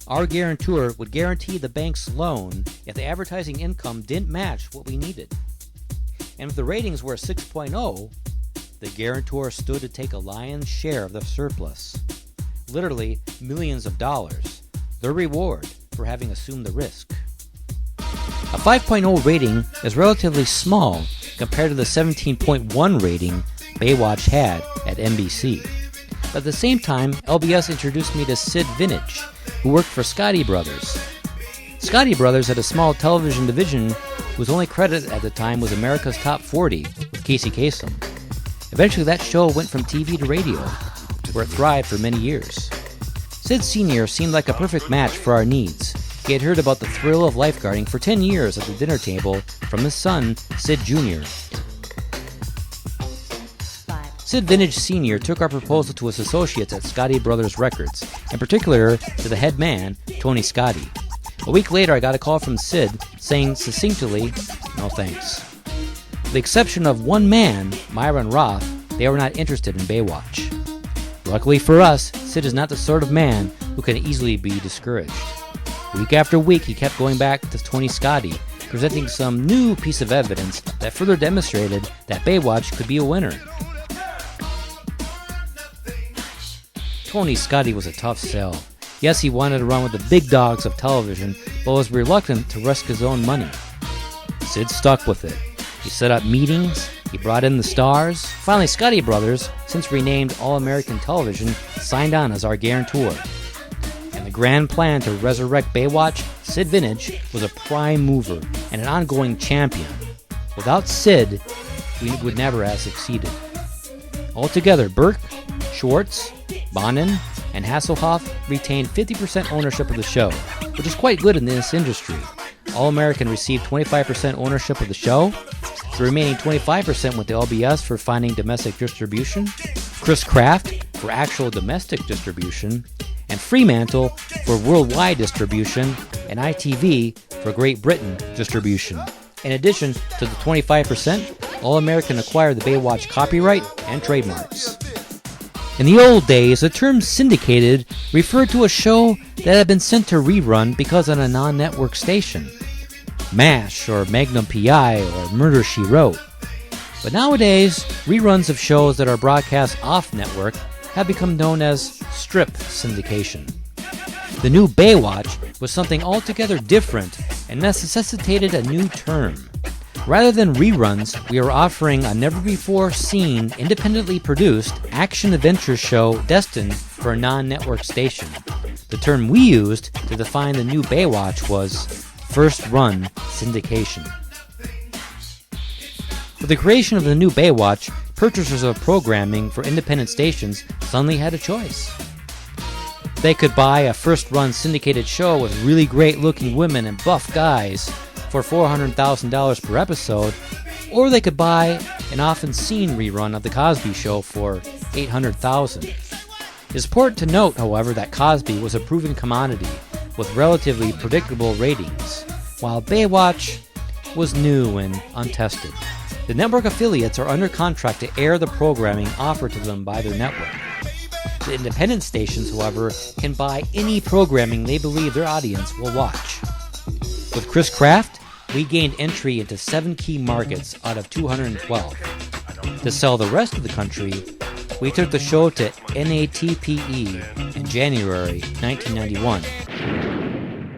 our guarantor would guarantee the bank's loan if the advertising income didn't match what we needed. And if the ratings were a 6.0, the guarantor stood to take a lion's share of the surplus. Literally millions of dollars, their reward for having assumed the risk. A 5.0 rating is relatively small compared to the 17.1 rating Baywatch had at NBC. But at the same time, LBS introduced me to Sid Vintage, who worked for Scotti Brothers. Scotti Brothers had a small television division whose only credit at the time was America's Top 40 with Casey Kasem. Eventually that show went from TV to radio, where it thrived for many years. Sid Sr. seemed like a perfect match for our needs. He had heard about the thrill of lifeguarding for 10 years at the dinner table from his son, Sid Jr. Sid Vintage Sr. took our proposal to his associates at Scotti Brothers Records, in particular to the head man, Tony Scotti. A week later, I got a call from Sid saying succinctly, "No thanks." With the exception of one man, Myron Roth, they were not interested in Baywatch. Luckily for us, Sid is not the sort of man who can easily be discouraged. Week after week, he kept going back to Tony Scotti, presenting some new piece of evidence that further demonstrated that Baywatch could be a winner. Tony Scotti was a tough sell. Yes, he wanted to run with the big dogs of television, but was reluctant to risk his own money. Sid stuck with it. He set up meetings, he brought in the stars. Finally, Scotti Brothers, since renamed All American Television, signed on as our guarantor. And the grand plan to resurrect Baywatch, Sid Vintage, was a prime mover and an ongoing champion. Without Sid, we would never have succeeded. Altogether, Burke, Schwartz, Bonin, and Hasselhoff retained 50% ownership of the show, which is quite good in this industry. All American received 25% ownership of the show. The remaining 25% went to LBS for finding domestic distribution, Chris Kraft for actual domestic distribution, and Fremantle for worldwide distribution, and ITV for Great Britain distribution. In addition to the 25%, All American acquired the Baywatch copyright and trademarks. In the old days, the term syndicated referred to a show that had been sent to rerun because on a non-network station. MASH or Magnum PI or Murder, She Wrote. But nowadays, reruns of shows that are broadcast off-network have become known as strip syndication. The new Baywatch was something altogether different and necessitated a new term. Rather than reruns, we are offering a never-before-seen, independently produced action-adventure show destined for a non-network station. The term we used to define the new Baywatch was first-run syndication. With the creation of the new Baywatch, purchasers of programming for independent stations suddenly had a choice. They could buy a first-run syndicated show with really great-looking women and buff guys for $400,000 per episode, or they could buy an often-seen rerun of The Cosby Show for $800,000. It's important to note, however, that Cosby was a proven commodity with relatively predictable ratings, while Baywatch was new and untested. The network affiliates are under contract to air the programming offered to them by their network. The independent stations, however, can buy any programming they believe their audience will watch. With Chris Kraft, we gained entry into 7 key markets out of 212. To sell the rest of the country, we took the show to NATPE in January 1991.